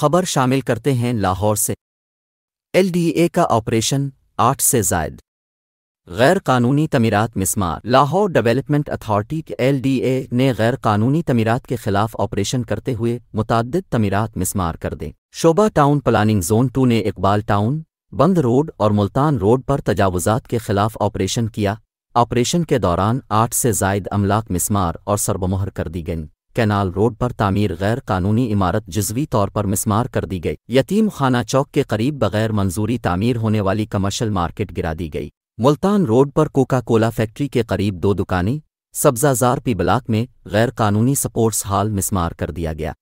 खबर शामिल करते हैं लाहौर से। LDA का ऑपरेशन 8 से ज़ायद गैर कानूनी तमीरात मिसमार। लाहौर डेवलपमेंट अथॉरिटी LDA ने गैर कानूनी तमीरात के खिलाफ ऑपरेशन करते हुए मुताद्दिद तमीरात मिसमार कर दें। शोबा टाउन प्लानिंग जोन 2 ने इकबाल टाउन, बंद रोड और मुल्तान रोड पर तजावुज़ात के खिलाफ ऑपरेशन किया। ऑपरेशन के दौरान 8 से ज़ायद अमलाक मिसमार और सरबमोहर कर दी गईं। कैनाल रोड पर तामीर गैर कानूनी इमारत जुज़वी तौर पर मिसमार कर दी गई। यतीम खाना चौक के करीब बगैर मंजूरी तामीर होने वाली कमर्शल मार्केट गिरा दी गई। मुल्तान रोड पर कोका कोला फैक्ट्री के करीब 2 दुकानें, सब्ज़ाज़ार पी ब्लाक में गैर कानूनी स्पोर्ट्स हॉल मिसमार कर दिया गया।